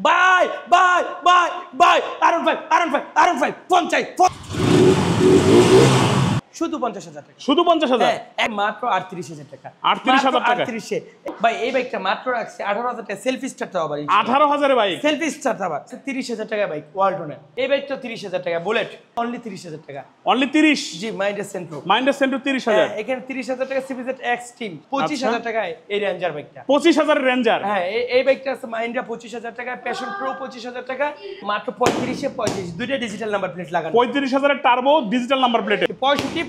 By বাই বাই বাই আরন ফাইভ পঞ্চাশ শুধু 50,000 টাকা, শুধু 50,000 মাত্র 38,000 টাকা, 38,000 টাকা। 38 ভাই এই বাইকটা মাত্র রাখছে 18,000 টাকা, সেলফি স্টার্ট আবার 18,000 এর বাইক, সেলফি স্টার্ট আবার 30,000 টাকা বাইক ওয়ালটনের। এই বাইকটা 30,000 টাকা, বুলেট অনলি 30,000 টাকা, অনলি 30। জি মাইন্ডের সেন্ট্রো, 30,000। এখানে 30,000 টাকা সিবিজেড এক্সট্রিম, 25,000 টাকায় এই রেঞ্জার বাইকটা, 25,000 রেঞ্জার। হ্যাঁ এই বাইকটা আছে মাইন্ডা 25,000 টাকা, প্যাশন প্রো 25,000 টাকা, মাত্র 35 দুইটা ডিজিটাল নাম্বার প্লেট লাগানো, 35,000 এর টার্বো ডিজিটাল নাম্বার প্লেটে, 65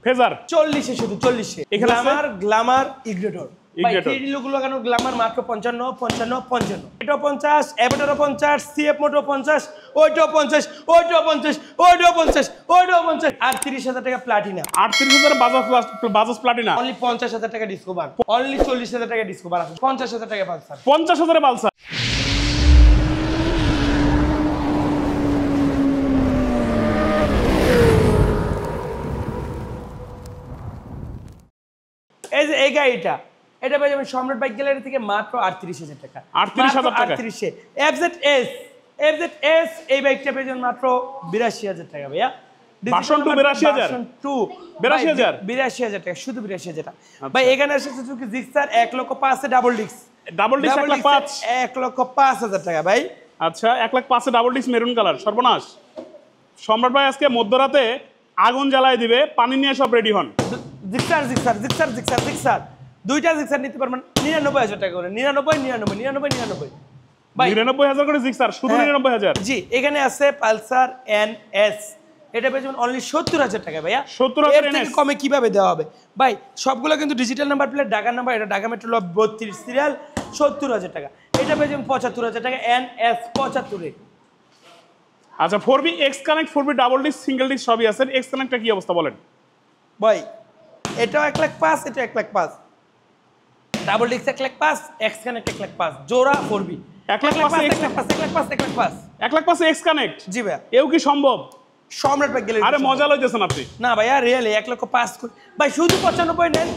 ফেজার 40 শুধু 40 এখানে গ্ল্যামার ইগনিটর ভাই 3D লোগো লাগানো গ্ল্যামার মাত্র 55 এটাও 50, এবারও 50, সিএফ মোটো 50, ওইটাও 50 আর 30,000 টাকা প্লাটিনা, 38,000 বাজাজ প্লাটিনা, অনলি 50,000 টাকা ডিসকভার, অনলি 40,000 টাকা ডিসকভার আছে, 50,000 টাকা পালসার, 50,000 পালসার। এই যে এই গাড়িটা, এটা পেয়ে যাবেন সম্রাট বাইক গ্যালারি থেকে মাত্র 38,000 টাকা, 38,000 টাকা। 38 এফজেড এই বাইকটা পেয়ে যাবেন মাত্র 82,000 টাকা ভাইয়া, ভার্সন 2 82,000 82,000 টাকা, শুধু 82,000 টাকা ভাই। এখানে এসে সুজুকি জিক্সার 1,05,000 ডাবল ডিস্ক 1,05,000 টাকা ভাই। আচ্ছা 1,05,000 ডাবল ডিস্ক মেরুন কালার, সর্বনাশ। সম্রাট ভাই আজকে মধ্যরাতে আগুন জ্বালায় দিবে, পানি নিয়ে সব রেডি হন। জিক্সার দুইটা জিক্সার নিতে পারবেন 99,000 টাকা করে, 99 ভাই 99,000 করে জিক্সার, শুধু 99,000। জি এখানে আছে পালসার এনএস, এটা পেয়ে যাবেন অনলি 70,000 টাকা ভাইয়া। 70,000 এর থেকে কমে কিভাবে দেওয়া হবে ভাই? সবগুলো কিন্তু ডিজিটাল নাম্বার প্লেট, ঢাকার নাম্বার, এটা ঢাকা মেট্রো 32 সিরিয়াল, 70,000 টাকা। এটা পেয়ে যাবেন 75,000 টাকা, এনএস 75। আচ্ছা 4B x connect, 4B double disc, single disc সবই আছে। এক্স কানেক্টটা কি অবস্থা বলেন ভাই? এটাও 1,05,000, এটা 1,05,000, ডাবল ডিস্ক 1,05,000, এক্স কানেক্ট 1,05,000, জোড়া 4B 1,05,000 এক্স কানেক্ট। জি ভাই, এও কি সম্ভব? সম্রাট বাইক গ্যালারি। আরে মজা লইতেছেন আপনি। না ভাইয়া রিয়েলি 1,05,000 ভাই, শুধু 95 নেন,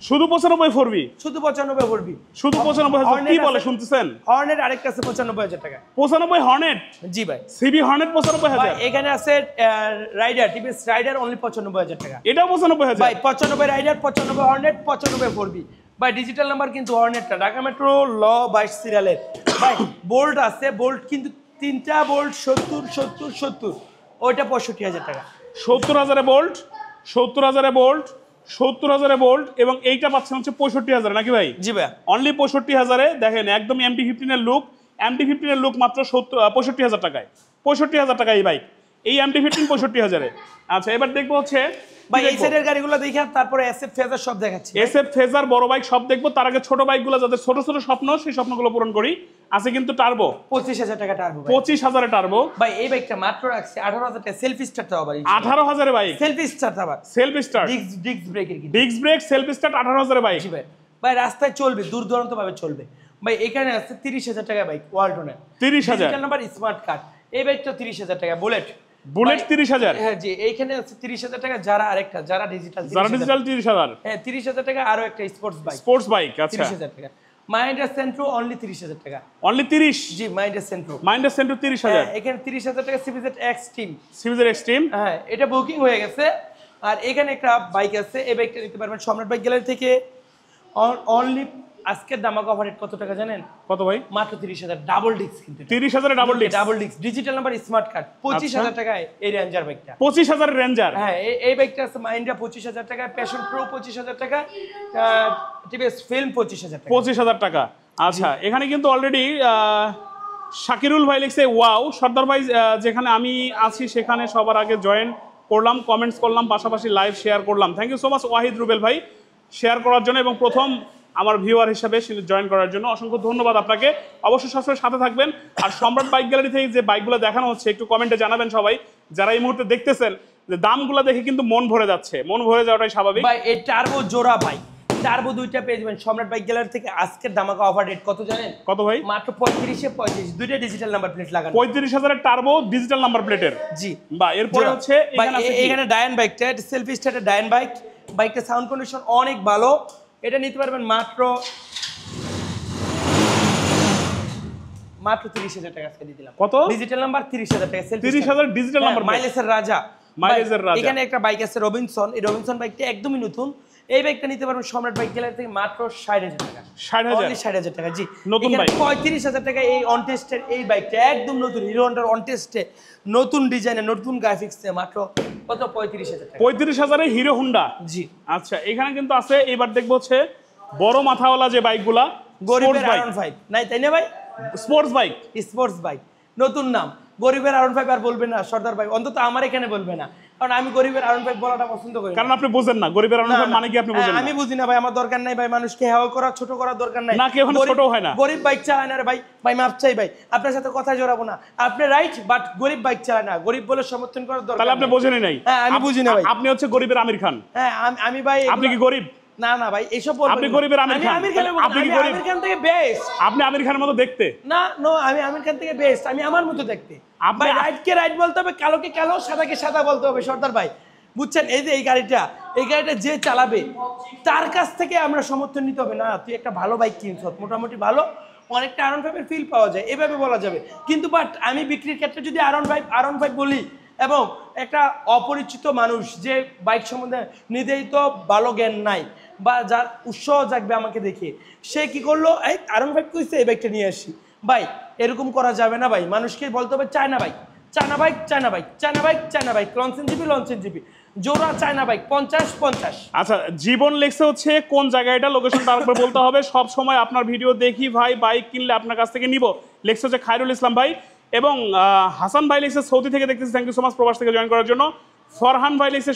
শুধু 95 4B, শুধু 95 4B, শুধু 95,000। কি বলে শুনতেছেন? হর্নেট আরেকটা আছে 95,000 টাকা। 95 হর্নেট? জি ভাই। CB Hornet 95,000। এখানে আছে রাইডার, টিভিএস রাইডার অনলি 95,000 টাকা। এটাও 95,000 ভাই। 95 রাইডার, 95 হর্নেট, 95 4B ভাই। ডিজিটাল নাম্বার কিন্তু হর্নেটটা ঢাকা মেট্রো 22 সিরিয়ালের ভাই। বোল্ট আছে, বোল্ট কিন্তু 3টা বোল্ট 70 ওইটা 65,000 টাকা। 70,000 বোল্ট, 70,000 বোল্ট, 70,000 বোল্ট, এবং এইটা পাচ্ছেন হচ্ছে 65,000 নাকি ভাই? জি ভাই, অনলি 65,000-এ। দেখেন একদম MT-15 এর লুক, MT-15 এর লুক মাত্র 65,000 টাকায়। 65,000 টাকা এই বাইক, এই MT-15 65,000-এ। আচ্ছা এবার দেখবো হচ্ছে ভাই এই সাইডের গাড়িগুলো দেখে তারপরে এসএফ ফেজার সব দেখাচ্ছি। এসএফ ফেজার বড় বাইক সব দেখবো, তার আগে ছোট বাইকগুলো যাদের ছোট ছোট স্বপ্ন, সেই স্বপ্নগুলো পূরণ করি। আছে কিন্তু টার্বো 25,000 টাকা টার্বো, 25,000-এ টার্বো ভাই। এই বাইকটা মাত্র রাখছে 18,000 টাকা, সেলফি স্টার্ট আবার 18,000-এ বাইক, সেলফি স্টার্ট আবার, সেলফ স্টার্ট, ডিস্ক ব্রেকের কিন্তু, ডিস্ক ব্রেক, সেলফ স্টার্ট, 18,000-এ বাইক। জি ভাই। ভাই রাস্তায় চলবে, দূর দূরান্ত ভাবে চলবে ভাই। এখানে আছে 30,000 টাকা বাইক ওয়ালটনের, 30,000 ডিজিটাল নাম্বার স্মার্ট কার্ড। এই বাইকটা 30,000 টাকা, বুলেট 30,000। হ্যাঁ জি, এইখানে আছে 30,000 টাকা, যারা আরেকটা যারা ডিজিটাল 30,000। হ্যাঁ 30,000 টাকা, আরো একটা স্পোর্টস বাইক। আচ্ছা 30,000 টাকা। মাইন্ডার সেন্ট্রো অনলি 30,000 টাকা, অনলি 30। জি মাইন্ডার সেন্ট্রো 30,000। এখানে 30,000 টাকা সিবিজেড এক্সট্রিম, এক্সট্রিম, হ্যাঁ এটা বুকিং হয়ে গেছে। আর এখানে একটা বাইক আছে, এই বাইকটা নিতে পারবেন সম্রাট বাইক গ্যালারি থেকে অনলি। আজকের দামাকা অফার রেট কত টাকা জানেন? কত ভাই? মাত্র 30,000 ডাবল ডিস্ক, কিন্তু 30,000-এ double disc, digital number smart card, 25,000 টাকায় এই রেঞ্জার বাইকটা। 25,000 রেঞ্জার, হ্যাঁ এই বাইকটা আছে মাইন্ডা 25,000 টাকা, প্যাশন প্রো 25,000 টাকা, টিভিএস ফিল্ম 25,000 টাকা। 25,000 টাকা। আচ্ছা এখানে কিন্তু অলরেডি শাকিরুল ভাই লিখছে ওয়াও। সর্দার ভাই যেখানে আমি আছি সেখানে সবার আগে জয়েন করলাম, কমেন্টস করলাম, পাশাপাশি লাইভ শেয়ার করলাম। Thank you so much Wahid Rubel ভাই শেয়ার করার জন্য এবং প্রথম আমার ভিউয়ার হিসাবে জয়েন করার জন্য অসংখ্য ধন্যবাদ আপনাকে। অবশ্যই সবসময় সাথে থাকবেন। আর সম্রাট বাইক গ্যালারি থেকে যে বাইকগুলো দেখানো হচ্ছে একটু কমেন্টে জানাবেন সবাই, যারা এই মুহূর্তে দেখতেছেন, যে দামগুলো দেখে কিন্তু মন ভরে যাচ্ছে। মন ভরে যাওয়াটাই স্বাভাবিক ভাই। এই টার্বো জোড়া বাইক, টার্বো দুইটা পেয়ে যাবেন সম্রাট বাইক গ্যালারি থেকে। আজকের দামাকা অফার রেট কত জানেন? কত ভাই? মাত্র 35 দুইটা ডিজিটাল নাম্বার প্লেট লাগানো, 35,000-এর টার্বো ডিজিটাল নাম্বার প্লেটের। জি বা এরপর হচ্ছে এখানে ডায়ান বাইকটা, এটা সেলফি স্টার্টের ডায়ান বাইক। বাইকটা সাউন্ড কন্ডিশন অনেক ভালো, এটা নিতে পারবেন মাত্র মাত্র 30,000 টাকা আজকে দিয়ে দিলাম। কত? ডিজিটাল নাম্বার 30,000 টাকা সেলফি 30,000 ডিজিটাল নাম্বার, মাইলেজের রাজা। মাইলেজের রাজা। এখানে একটা বাইক আছে রবিনসন, এই রবিনসন বাইকটা একদমই নতুন। এই বাইকটা নিতে পারবেন সম্রাট বাইক গ্যালারি থেকে মাত্র 60,000 টাকা। 60,000 60,000 টাকা, জি। নতুন বাইক 35,000 টাকা এই অন টেস্টের এই বাইকটা একদম নতুন, হিরো হন্ডার অন টেস্টে নতুন ডিজাইনে নতুন গ্রাফিক্সে মাত্র কত 35,000 টাকা। 35,000 এ হিরো হুন্ডা, জি। আচ্ছা এখানে কিন্তু আছে, এবার দেখবো হচ্ছে বড় মাথাওয়ালা যে বাইকগুলা, গরিবের R15 নাই তাই না ভাই? স্পোর্টস বাইক, স্পোর্টস বাইক নতুন নাম, গরিবের R15 আর বলবে না সর্দার ভাই, অন্তত আমার এখানে বলবে না, কারণ আমি গরিবের R15 বলাটা পছন্দ করি না। কারণ আপনি বুঝেন না গরিবের R15 মানে কি, আপনি বুঝেন না। আমি বুঝি না ভাই, আমার দরকার নাই ভাই, মানুষকে হেওয়া করা ছোট করার দরকার নাই। না, কেউ ছোট হয় না। গরিব বাইক চালায় না রে ভাই, ভাই মাপ চাই ভাই, আপনার সাথে কথা জড়াবো না, আপনি রাইট, বাট গরিব বাইক চালায় না, গরিব বলে সমর্থন করার দরকার। তাহলে আপনি বোঝেনই নাই। হ্যাঁ আমি বুঝি না ভাই। আপনি হচ্ছে গরিবের আমির খান। হ্যাঁ আমি ভাই, আপনি কি গরিব? না না ভাই এইসব বলবেন আপনি না। গরিবের আমির খান। আমি আমির খানের মতো, আপনি কি আমি গরিব? আমির খান থেকে বেস্ট। আপনি আমির খানের মতো দেখতে? না নো, আমি আমির খান থেকে বেস্ট, আমি আমার মতো দেখতে। আপনি- ভাই রাইটকে রাইট বলতে হবে, কালোকে কালো, সাদাকে সাদা বলতে হবে সর্দার ভাই, বুঝছেন? এই যে এই গাড়িটা যে চালাবে তার কাছ থেকে আমরা সমর্থন নিতে হবে। না তুই একটা ভালো বাইক কিনছ, মোটামুটি ভালো, অনেকটা R15 এর ফিল পাওয়া যায়, এভাবে বলা যাবে। কিন্তু বাট আমি বিক্রির ক্ষেত্রে যদি R15 বলি, এবং একটা অপরিচিত মানুষ যে বাইক সম্বন্ধে নিজেই তো ভালো জ্ঞান নাই, বা যার উৎসাহ জাগবে আমাকে দেখে, সে কি করলো, এই R15 কইছে এই বাইকটা নিয়ে আসি। ভাই এরকম করা যাবে না ভাই, মানুষকে বলতে হবে China bike, China bike, China bike, China bike, China bike, লঞ্চেন জিবি, জোড়া চায়না বাইক 50। আচ্ছা জীবন লেখছে হচ্ছে কোন জায়গাটা, লোকেশনটা আরেকবার বলতে হবে। সব সময় আপনার ভিডিও দেখি ভাই, বাইক কিনলে আপনার কাছ থেকে নিব। লেখছে হচ্ছে খায়রুল ইসলাম ভাই, এবং হাসান ভাই লিখছে সৌদি থেকে দেখতেছি, থ্যাংক ইউ সো মাচ প্রবাস থেকে জয়েন করার জন্য। ফরহান ভাই লিখছে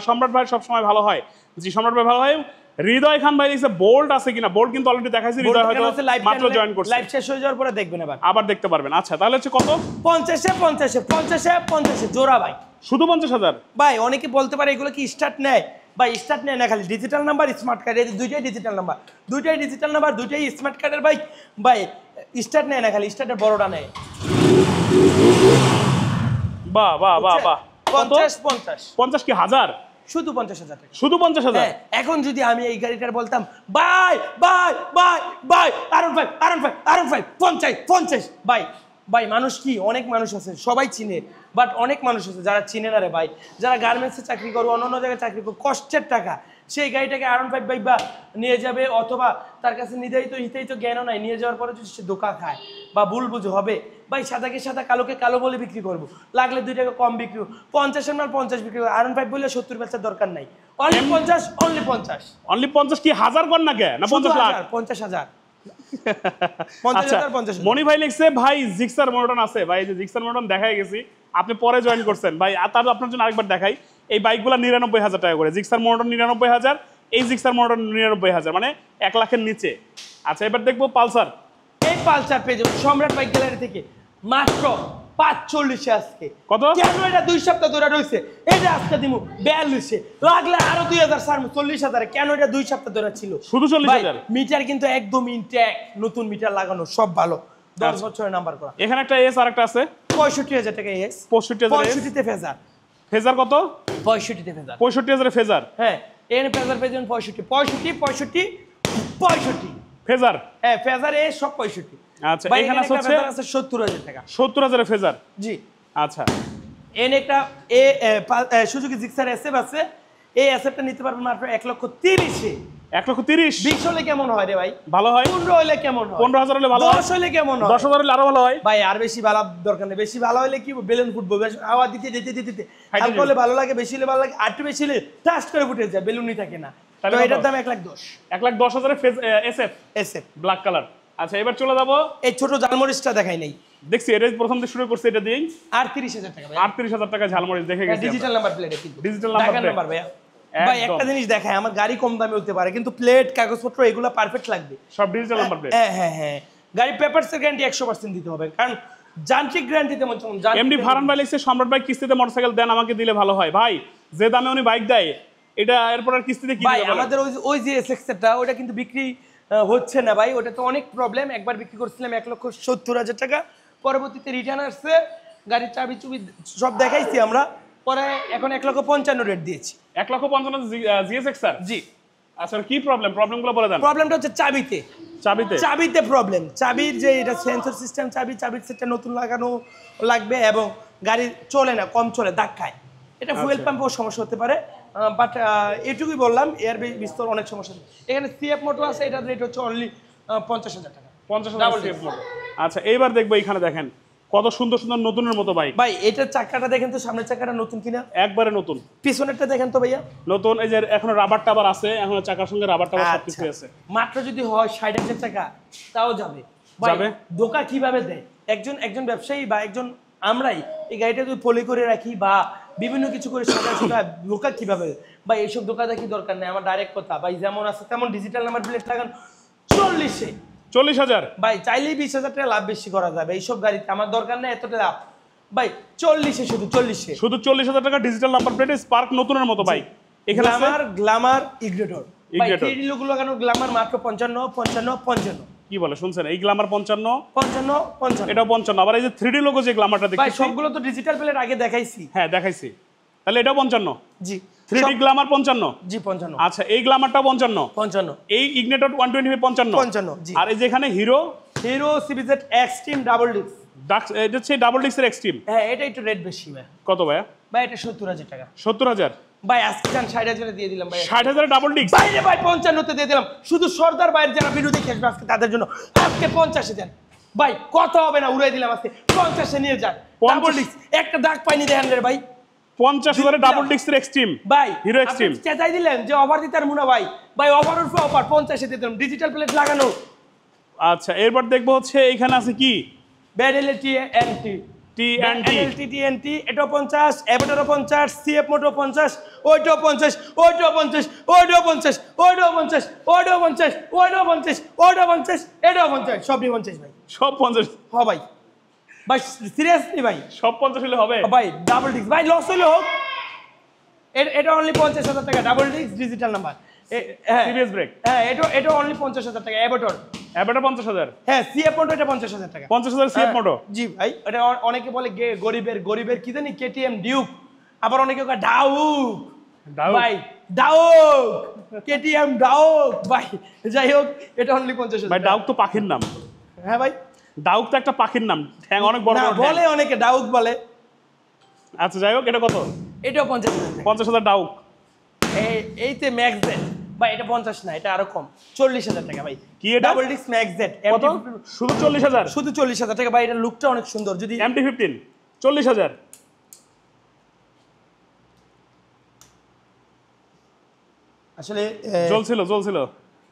সম্রাট ভাই সব সময় ভালো হয়, জি সম্রাট ভাই ভালো হয়। হৃদয় খান ভাই লিখছে বোল্ট আছে কিনা, বোল্ট কিন্তু অলরেডি দেখাইছি, হৃদয় হয়তো মাত্র জয়েন করছে, লাইভ শেষ হয়ে যাওয়ার পরে দেখবেন আবার দেখতে পারবেন। আচ্ছা তাহলে হচ্ছে কত? 50 জোড়া ভাই, শুধু 50,000? ভাই অনেকে বলতে পারে এগুলো কি স্টার্ট নেয়, ভাই স্টার্ট নেয় না, খালি ডিজিটাল নাম্বার স্মার্ট কার্ড, এই দুইটাই ডিজিটাল নাম্বার, দুইটাই স্মার্ট কার্ডের বাইক, ভাই স্টার্ট নেয় না, খালি স্টার্টের বড়টা নেয়। বাহ বাহ বাহ বাহ, 50 কি হাজার? শুধু 50,000 টাকা, শুধু 50,000? এখন যদি আমি এই গাড়িটার বলতাম বাই বাই বাই বাই R15 50 ভাই মানুষ কি, অনেক মানুষ আছে সবাই চিনে, বাট অনেক মানুষ আছে যারা চিনে না রে ভাই, যারা গার্মেন্টসে চাকরি করো, অন্য জায়গায় চাকরি করো, কষ্টের টাকা, সেই গাড়িটাকে R15 বাইক বা নিয়ে যাবে, অথবা তার কাছে হিতেই তো জ্ঞানও নাই, নিয়ে যাওয়ার পরে যদি সে ধোঁকা খায় বা ভুল বুঝ হবে, ভাই সাদাকে সাদা কালোকে কালো বলে বিক্রি করবো, লাগলে 2 টাকা কম বিক্রি, 50-এর মাল 50 বিক্রি করবো, R15 বললে 70 বেচার দরকার নাই, অনলি 50। অনলি 50 কি হাজার কর না কে, না 50 লাখ? 50,000। আচ্ছা মনি ভাই লিখছে ভাই জিক্সার মনোটন আছে, ভাই যে জিক্সার মনোটন দেখাই গেছি, আপনি পরে জয়েন করছেন ভাই, তার আপনার জন্য আরেকবার দেখাই। এই বাইকগুলো 99,000 টাকা করে, জিক্সার মনোটন 99,000, এই জিক্সার মনোটন 99,000, মানে 1 লাখের নিচে। আচ্ছা এবার দেখবো পালসার। এই পালসার পেয়ে যাবো সম্রাট বাইক গ্যালারি থেকে মাত্র 45 আজকে। কত? কেন এটা 2 সপ্তাহ ধরে রয়েছে, এই যে আজকে দিমু 42, লাগলে আরো 2,000 ছাড়বো 40,000। কেন এটা 2 সপ্তাহ ধরে ছিল? শুধু 40,000? মিটার কিন্তু একদম ইনট্যাক্ট, নতুন মিটার লাগানো, সব ভালো, 10 বছরের নাম্বার করা। এখানে একটা এস আর একটা আছে 65,000 টাকা এস, 65,000 তে ফেজার। ফেজার কত? 65 তে ফেজার। 65,000 ফেজার? হ্যাঁ এর ফেজার পেয়ে যাবেন 65 ফেজার। হ্যাঁ ফেজার এ সব 65। আচ্ছা ভাই এখানে এখানে হচ্ছে ফেজার আছে 70,000 টাকা। 70,000 ফেজার, জি। আচ্ছা এন একটা সুজুকি জিক্সার এসএফ আছে, এই এসএফটা নিতে পারবেন মাত্র 1,30,000-এ। 1,30,000? 20 হলে কেমন হয় রে ভাই? ভালো হয়। 15 হলে কেমন হয়? 15,000 হলে ভালো হয়। 10 হলে কেমন হয়? 10,000 হলে আরো ভালো হয়। ভাই আর বেশি ভালো দরকার নেই, বেশি ভালো হলে কি বেলুন ফুটবো, হাওয়া দিতে হালকা হলে ভালো লাগে, বেশি হলে ভালো লাগে, আর একটু বেশি হলে টাচ করে ফুটে যায়, বেলুনই থাকে না। তো এটার দাম 1,10,000। 1,10,000 এসএফ এসএফ ব্ল্যাক কালার। আচ্ছা এবার চলে যাবো, এই ছোট জালমরিচটা দেখাই নাই, দেখছি এটা প্রথম দিয়ে শুরু করছে, এটা দিয়েই 38,000 টাকা ভাই। 38,000 টাকা ঝালমরিচ দেখে গেছি। ডিজিটাল নাম্বার প্লেট, কিন্তু ডিজিটাল নাম্বার ভাই। ভাই একটা জিনিস দেখায়, আমার গাড়ি কম দামে হতে পারে কিন্তু প্লেট কাগজপত্র এগুলো পারফেক্ট লাগবে, সব ডিজিটাল নাম্বার প্লেট। হ্যাঁ গাড়ি পেপারসের গ্যারান্টি 100% দিতে হবে, কারণ যান্ত্রিক গ্যারান্টি তেমন এমডি ফারান ভাই লিখছে সম্রাট ভাই কিস্তিতে মোটরসাইকেল দেন, আমাকে দিলে ভালো হয়। ভাই যে দামে উনি বাইক দেয়, এটা এরপর আর কিস্তিতে কি ভাই দিবে? আমাদের ওই যে এসএক্সটা ওটা কিন্তু বিক্রি হচ্ছে না ভাই, ওটা তো অনেক প্রবলেম। একবার বিক্রি করছিলাম 1,70,000 টাকা, পরবর্তীতে রিটার্ন আসছে, গাড়ির চাবি চুবি সব দেখাইছি আমরা, পরে এখন 1,55,000 রেট দিয়েছি। 1,55,000 জিএসএক্স স্যার? জি। আচ্ছা কি প্রবলেমগুলো বলে দেন। প্রবলেমটা হচ্ছে চাবিতে, চাবিতে প্রবলেম, চাবির যে এটা সেন্সর সিস্টেম, চাবির সেটটা নতুন লাগানো লাগবে এবং গাড়ি চলে না, কম চলে, দাগ খায়। এটা ফুয়েল পাম্পেও সমস্যা হতে পারে, বাট এটুকুই বললাম, এর বিস্তর অনেক সমস্যা। এখানে সিএফ মোটর আছে, এটার রেট হচ্ছে অনলি 50,000 টাকা। 50,000 সিএফ মোটর। আচ্ছা এইবার দেখবো এখানে দেখেন কত সুন্দর সুন্দর নতুনের মতো বাইক। ভাই এটার চাকাটা দেখেন তো, সামনের চাকাটা নতুন কিনা, একবারে নতুন। পিছনেরটা দেখেন তো ভাইয়া, নতুন। এই যে এখনো রাবার টাবার আছে, এখনো চাকার সঙ্গে রাবার টাবার সবকিছু আছে। মাত্র যদি হয় 60,000 টাকা তাও যাবে। যাবে। দোকা কিভাবে দেয় একজন ব্যবসায়ী বা একজন আমরাই এই গাড়িটা যদি পলি করে রাখি বা বিভিন্ন কিছু করে সাজা দোকা কিভাবে বা এইসব দোকা দেখি দরকার নেই। আমার ডাইরেক্ট কথা ভাই, যেমন আছে তেমন ডিজিটাল নাম্বার প্লেট লাগান 40,000। 40,000 ভাই চাইলেই 20,000 টাকা লাভ বেশি করা যাবে এইসব গাড়িতে, আমার দরকার নেই এতটা লাভ ভাই। 40,000, শুধু 40,000, শুধু 40,000 টাকা ডিজিটাল নাম্বার প্লেটে স্পার্ক নতুনের মতো বাইক। এখানে গ্ল্যামার ইগনিটর ভাই, 3D লোগো লাগানো গ্ল্যামার মাত্র 55। কি বলে শুনছেন? এই গ্ল্যামার 55, 55। এটাও 55। আবার এই যে 3D লোগো যে গ্ল্যামারটা ভাই দেখতেছি, সবগুলো তো ডিজিটাল প্লেট আগে দেখাইছি। হ্যাঁ দেখাইছি, তাহলে এটাও 55। জি 3D গ্ল্যামার 55। জি 55। আচ্ছা এই গ্ল্যামারটাও 55। এই ইগনিটর 125 55। জি। আর এই যে এখানে Hero CBZ extreme double disc, এটা হচ্ছে ডাবল ডিস্কের এক্সট্রিম। হ্যাঁ এটা একটু রেট বেশি ভাই। কত ভাইয়া? ভাই এটা 70,000 টাকা। 70,000 ভাই আজকে যান 60,000 দিয়ে দিলাম ভাই। 60,000 ডাবল ডিস্ক বাইরে ভাই 55 দিয়ে দিলাম, শুধু সর্দার বাইরে যারা ভিডিও দেখে আসবে আজকে তাদের জন্য আজকে 50 দেন ভাই, কত হবে না, উড়াই দিলাম আজকে 50 নিয়ে যান। ডাবল ডিস্ক একটা দাগ পাইনি দেখেন রে ভাই। 50,000 ডাবল ডিস্কের এক্সট্রিম ভাই হিরো এক্সট্রিম। চেঁচাই দিলেন যে অফার দিতে আর মুনা ভাই, ভাই অফার উপরে অফার 50 দিয়ে দিলাম, ডিজিটাল প্লেট লাগানো। আচ্ছা এরপর দেখবো হচ্ছে এখানে আছে কি ব্যাডেলিটি এনটি টি এটাও 50, এবারও 50, সিএফ মোটর 50, ওইটাও 50, ওইটাও 50, ওইটাও 50, ওইটাও 50, ওইটাও 50, ওইটাও 50, ওইটাও 50, এটাও 50, সবই 50 ভাই। সব 50? হ্যাঁ ভাই, ভাই সিরিয়াসলি ভাই, সব 50 হলে হবে ভাই? ডাবল ডিস্ক ভাই, লস হলে হোক, এটা অনলি 50,000 টাকা double disc digital number. Serious brake. হ্যাঁ এটা অনলি 50,000 টাকা। এবারও 50,000। হ্যাঁ সিএফ মোটর এটা 50,000 টাকা। 50,000 সিএফ মোটর। জি ভাই, এটা অনেকে বলে গরিবের কি জানি কেটিএম ডিউক, আবার অনেকে কয় ডাউক ভাই, ডাউক কেটিএম ডাউক ভাই, যাই হোক এটা অনলি 50,000 ভাই ডাউক তো পাখির নাম। হ্যাঁ ভাই, ডাউক তো একটা পাখির নাম, ঠ্যাং অনেক বড় বড় বলে অনেকে ডাউক বলে। আচ্ছা যাই হোক এটা কত? এটাও 50,000। 50,000 ডাউক। এইতে ম্যাক্স জেড ভাই, এটা 50 না, এটা আরো কম, 40,000 টাকা ভাই। কি এটা? ডাবল ডিস্ক ম্যাক্স জেড কত? শুধু 40,000? শুধু 40,000 টাকা ভাই। এটা লুকটা অনেক সুন্দর। যদি MT-15 40,000। আসলে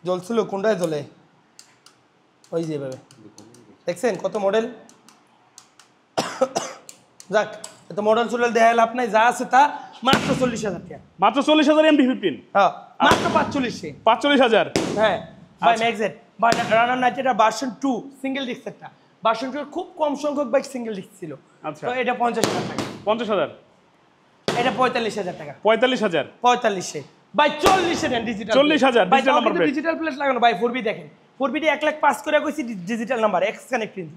জ্বলছিল কোনটায় জ্বলে, ওই যে ভাবে দেখছেন কত মডেল। যাক এত মডেল চলে দেখা লাভ নাই, যা আছে তা মাত্র 40,000 টাকা। মাত্র 40,000 MT-15? হ্যাঁ মাত্র 45,000। 45,000? হ্যাঁ ভাই ম্যাক্স জেড ভাই, রানার নাইট এটা ভার্সন 2 সিঙ্গেল ডিস্ক, একটা ভার্সন 2 খুব কম সংখ্যক বাইক সিঙ্গেল ডিস্ক ছিল। আচ্ছা তো এটা 50,000 টাকা। 50,000? এটা 45,000 টাকা। 45,000? 45,000 ভাই, 40,000 দেন digital. 40,000 digital number plate, digital plate লাগানো ভাই। 4B দেখেন, 4B 1 লাখ পাস করে কইছি ডিজিটাল নাম্বার এক্স কানেক্ট কিন্তু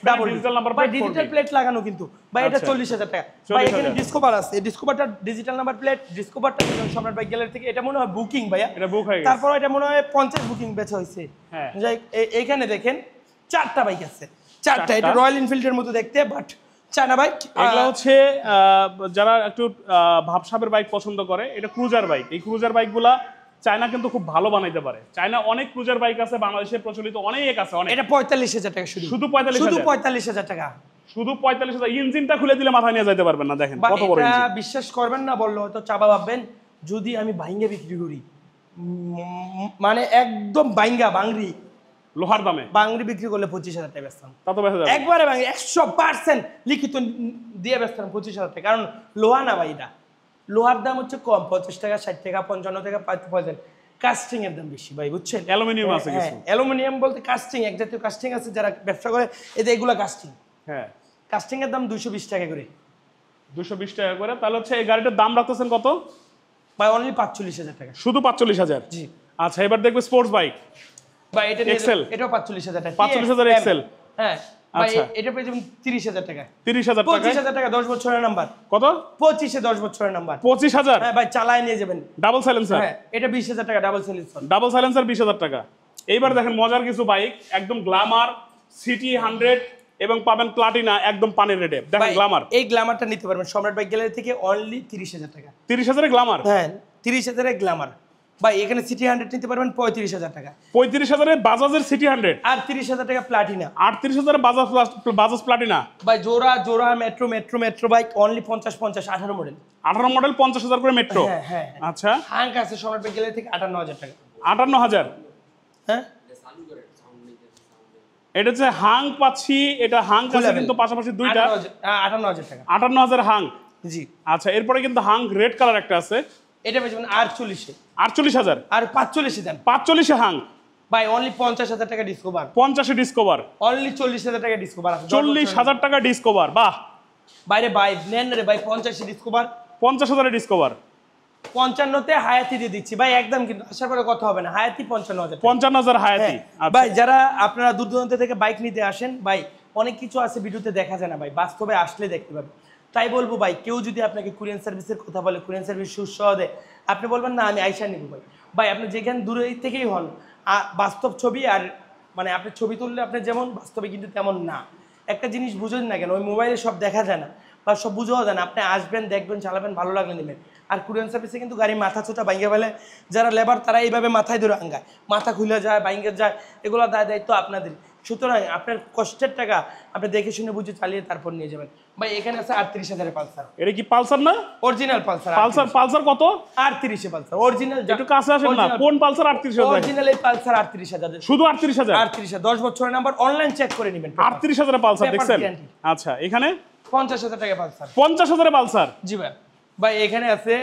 ডাবল ডিজিটাল নাম্বার ভাই, প্লেট ডিজিটাল প্লেট লাগানো কিন্তু ভাই। এটা 40,000 টাকা ভাই। এখানে ডিসকভার আছে, ডিসকভারটা ডিজিটাল নাম্বার প্লেট, ডিসকভারটা সম্রাট বাইক গ্যালারি থেকে, এটা মনে হয় বুকিং ভাইয়া, এটা বুক হয়ে গেছে। তারপর এটা মনে হয় 50 বুকিং বেচা হইছে। হ্যাঁ যাই এইখানে দেখেন 4টা বাইক আছে, 4টা। এটা রয়্যাল এনফিল্ডের মতো দেখতে, বাট চায়না বাইক। এগুলো হচ্ছে যারা একটু ভাবসাবের বাইক পছন্দ করে, এটা ক্রুজার বাইক। এই ক্রুজার বাইকগুলা চায়না কিন্তু খুব ভালো বানাইতে পারে। চায়না অনেক ক্রুজার বাইক আছে, বাংলাদেশে প্রচলিত অনেক আছে, অনেক। এটা 45,000 টাকা শুধু, শুধু 45,000 টাকা। শুধু 45,000। ইঞ্জিনটা খুলে দিলে মাথায় নিয়ে যাইতে পারবেন না, দেখেন কত বড় এটা ইঞ্জিন। বিশ্বাস করবেন না, বললো হয়তো চাবা ভাববেন যদি আমি বাইঙ্গা বিক্রি করি, মানে একদম বাইঙ্গা বাংরি লোহার দামে বাংরি বিক্রি করলে 25,000 টাকা বেচতাম। তা তো বেচা যাবে একবারে বাংরি 100% লিখিত দিয়ে বেচতাম 25,000 টাকা। কারণ লোহা না ভাই, এটা লোহার দাম হচ্ছে কম, 50 টাকা, 60 টাকা, 55 টাকা, 50। কাস্টিং এর দাম বেশি ভাই, বুঝছেন? অ্যালুমিনিয়াম আছে কিছু। অ্যালুমিনিয়াম বলতে কাস্টিং, এক জাতীয় কাস্টিং আছে যারা ব্যবসা করে, এই যে এগুলা কাস্টিং। হ্যাঁ কাস্টিং এর দাম 220 টাকা করে। 220 টাকা করে। তাহলে হচ্ছে এই গাড়িটার দাম রাখতেছেন কত ভাই? অনলি 45,000 টাকা। শুধু 45,000? জি। আচ্ছা এবার দেখবে স্পোর্টস বাইক ভাই, এটা এক্সেল, এটাও 45,000 টাকা। 45,000 এক্সেল। হ্যাঁ ভাই, এটা পেয়ে যাবেন 30,000 টাকা। 30,000 টাকা? 25,000 টাকা 10 বছরের নাম্বার। কত? 25 এ 10 বছরের নাম্বার। 25,000? হ্যাঁ ভাই, চালায় নিয়ে যাবেন। Double silencer? হ্যাঁ এটা 20,000 টাকা ডাবল সাইলেন্সার। ডাবল সাইলেন্সার 20,000 টাকা। এইবার দেখেন মজার কিছু বাইক, একদম গ্ল্যামার সিটি 100 এবং পাবেন প্লাটিনা একদম পানির রেটে। দেখেন ভাই, গ্ল্যামার, এই গ্ল্যামারটা নিতে পারবেন সম্রাট বাইক গ্যালারি থেকে অনলি 30,000 টাকা। 30,000 গ্ল্যামার। হ্যাঁ 30,000 এর গ্ল্যামার ভাই। এখানে সিটি 100 নিতে পারবেন 35,000 টাকা, 35,000 বাজাজের সিটি 100, আর 30,000 টাকা প্লাটিনা। 38,000 বাজাজ প্লাটিনা। ভাই জোড়া জোড়া metro metro metro bike only 50 18 model. 18 model 50,000 করে মেট্রো। হ্যাঁ হ্যাঁ। আচ্ছা, হাঙ্ক আছে সম্রাট বাইক গ্যালারি থেকে 58,000 টাকা। 58,000। হ্যাঁ এটা হচ্ছে হাং পাচ্ছি, এটা হাং আছে কিন্তু পাশাপাশি দুইটা। 58,000 টাকা। 58,000 হাং। জি। আচ্ছা, এরপরে কিন্তু হাং রেড কালার একটা আছে, এটা বেচবেন 48 এ। 48,000। আর 45 এ দেন 45 হাং। ভাই অনলি 50,000 টাকা ডিসকভার। 50 ডিসকভার। অনলি 40,000 টাকা ডিসকভার আছে। 40,000 টাকা ডিসকভার। বাহ, বাইরে ভাই নেন রে ভাই 50 এ ডিসকভার। 50,000 ডিসকভার। 55 তে হায়াতি দিয়ে দিচ্ছি ভাই একদম, কিন্তু আসার পরে কথা হবে না। হায়াতি 55,000 টাকা। 55,000 হায়াতি। হ্যাঁ, ভাই যারা আপনারা দূর দূরান্ত থেকে বাইক নিতে আসেন ভাই, অনেক কিছু আছে ভিডিওতে দেখা যায় না ভাই, বাস্তবে আসলে দেখতে পাবেন। তাই বলবো ভাই, কেউ যদি আপনাকে কুরিয়ান সার্ভিসের কথা বলে, কুরিয়ান সার্ভিস সুসহ দেয়, আপনি বলবেন না আমি আইসা নিব ভাই। ভাই আপনি যেখানে দূরে থেকেই হন, বাস্তব ছবি আর মানে আপনি ছবি তুললে আপনি যেমন, বাস্তবে কিন্তু তেমন না। একটা জিনিস বুঝেন না কেন, ওই মোবাইলে সব দেখা যায় না বা সব বুঝেও যায় না। আপনি আসবেন, দেখবেন, চালাবেন, ভালো লাগলে নেবেন। আর কুরিয়ান সার্ভিসে কিন্তু গাড়ি মাথা ছোটা বাইঙ্গে ফেলে যারা লেবার, তারা এইভাবে মাথায় ধরে আঙ্গায়, মাথা খুলে যায়, বাইঙ্গে যায়, এগুলো দায়িত্ব আপনাদের। সুতরাং আপনার কষ্টের টাকা আপনি দেখে শুনে বুঝে চালিয়ে তারপর নিয়ে যাবেন। ভাই এখানে আছে 38,000 পালসার। এটা কি পালসার না? Original Pulsar. পালসার কত? 38 পালসার অরিজিনাল। একটু কাছে আসেন না, কোন পালসার? 38,000। অরিজিনাল এই পালসার 38,000। শুধু 38,000? 38,000 10 বছরের নাম্বার, অনলাইন চেক করে নেবেন। 38,000 পালসার Paper দেখছেন? guarantee। আচ্ছা, এখানে 50,000 টাকা পালসার। 50,000 পালসার। জি ভাই। ভাই এখানে আছে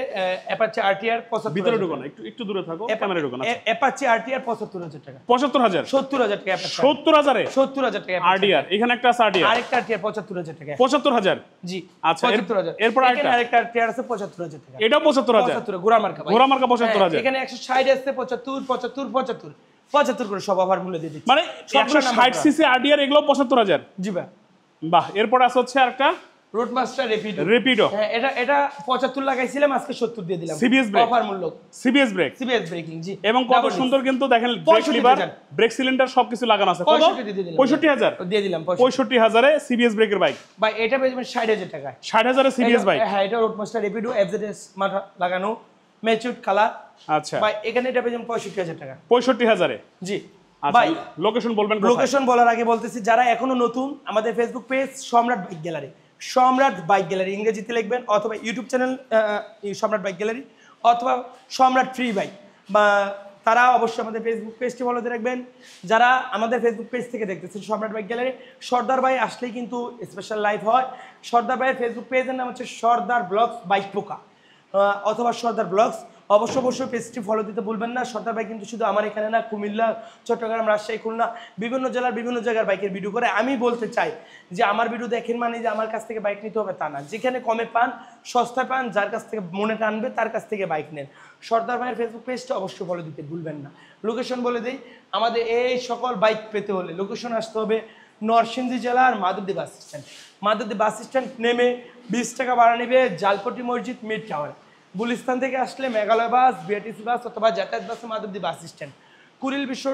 অ্যাপাচি আরটিআর 75। ভিতরে ঢুকো না, একটু দূরে থাকো, ক্যামেরা ঢুকো না। অ্যাপাচি আরটিআর 75,000 টাকা। 75,000? 70,000 টাকা অ্যাপাচি। 70,000 এ 70,000 টাকা আরডিআর। এখানে একটা আছে আরডিআর, আরেকটা আরটিআর 75,000 টাকা। 75,000? জি। আচ্ছা, 75,000। এরপর আরেকটা আরটিআর আছে 75,000 টাকা। এটাও 75,000? 75 গোড়া মার্কা ভাই। ঘোড়া মার্কা 75,000। এখানে 160 আছে 75 75 75 75 করে সব অফার মূল্য দিয়ে দিচ্ছি। মানে 160 সিসি আরডিআর এগুলো 75,000? জি ভাই। বাহ, এরপর আছে হচ্ছে আরেকটা রোডমাস্টার রেপিডো। হ্যাঁ, এটা 75 লাগাইছিলাম, আজকে 70 দিয়ে দিলাম। সিবিএস ব্রেক, অফার মূল্য। CBS brake, CBS braking. জি। এবং কত সুন্দর কিন্তু দেখেন, ব্রেক লিভার, ব্রেক সিলিন্ডার সবকিছু লাগানো আছে। কত? 65,000 দিয়ে দিলাম। 65,000 এ সিবিএস ব্রেকের বাইক। ভাই এটা পেয়েছেন 60,000 টাকায়। 60,000 এ সিবিএস বাইক। হ্যাঁ, এটা রোডমাস্টার রেপিডো এফজেডএস মাথা লাগানো, ম্যাচিউরড কালার। আচ্ছা ভাই এখানে এটা পেয়েছেন 65,000 টাকা। 65,000 এ? জি। আচ্ছা, ভাই লোকেশন বলবেন? লোকেশন বলার আগে বলতেছি, যারা এখনো নতুন, আমাদের ফেসবুক পেজ সম্রাট বাইক গ্যালারি, সম্রাট বাইক গ্যালারি ইংরেজিতে লিখবেন, অথবা ইউটিউব চ্যানেল সম্রাট বাইক গ্যালারি, অথবা সম্রাট ফ্রি বাইক, বা তারা অবশ্যই আমাদের ফেসবুক পেজটি ফলো দিয়ে রাখবেন। যারা আমাদের ফেসবুক পেজ থেকে দেখতেছেন সম্রাট বাইক গ্যালারি, সর্দার ভাই আসলেই কিন্তু স্পেশাল লাইভ হয়। সর্দার ভাইয়ের ফেসবুক পেজের নাম হচ্ছে সর্দার ব্লগস বাইক পোকা, অথবা সর্দার ব্লগস। অবশ্যই পেজটি ফলো দিতে ভুলবেন না। সর্দার ভাই কিন্তু শুধু আমার এখানে না, কুমিল্লা, চট্টগ্রাম, রাজশাহী, খুলনা, বিভিন্ন জেলার বিভিন্ন জায়গার বাইকের ভিডিও করে। আমি বলতে চাই যে আমার ভিডিও দেখেন মানে যে আমার কাছ থেকে বাইক নিতে হবে তা না। যেখানে কমে পান, সস্তায় পান, যার কাছ থেকে মনে টানবে তার কাছ থেকে বাইক নেন। সর্দার ভাইয়ের ফেসবুক পেজটা অবশ্যই ফলো দিতে ভুলবেন না। লোকেশন বলে দিই, আমাদের এই সকল বাইক পেতে হলে লোকেশন আসতে হবে নরসিংদী জেলার Madhabdi bus stand. Madhabdi bus stand নেমে 20 টাকা ভাড়া নেবে জালপটি মসজিদ মিড টাওয়ার। গুলিস্তান থেকে আসলে মেঘালয় বাস, বিআরটিসি বাস, অথবা যাতায়াত বাসে মাধবদী বাস স্ট্যান্ড। কুড়িল বিশ্ব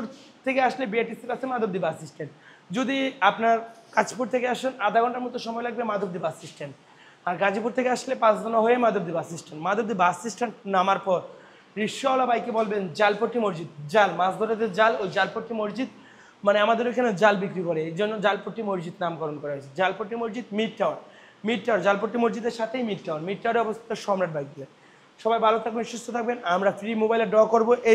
থেকে আসলে বিআরটিসি বাসে মাধবদী বাস স্ট্যান্ড। যদি আপনার কাঁচপুর থেকে আসেন, আধা ঘন্টার মতো সময় লাগবে মাধবদী বাস স্ট্যান্ড। আর গাজীপুর থেকে আসলে 5 ঘন্টা হয়ে Madhabdi bus stand. Madhabdi bus stand নামার পর রিক্সাওয়ালা বাইকে বলবেন জালপট্টি মসজিদ, জাল মাছ ধরে যে জাল, ওই জালপট্টি মসজিদ, মানে আমাদের ওখানে জাল বিক্রি করে, এই জন্য জালপট্টি মসজিদ নামকরণ করা হয়েছে। জালপট্টি মসজিদ মিড টাওয়ার, জালপট্টি মসজিদের সাথেই মিড টাওয়ার। মিড টাওয়ারে অবস্থিত সম্রাট বাইক গ্যালারি। সবাই ভালো থাকবেন, সুস্থ থাকবেন। আমরা ফ্রি মোবাইলে ড্র করবো। এই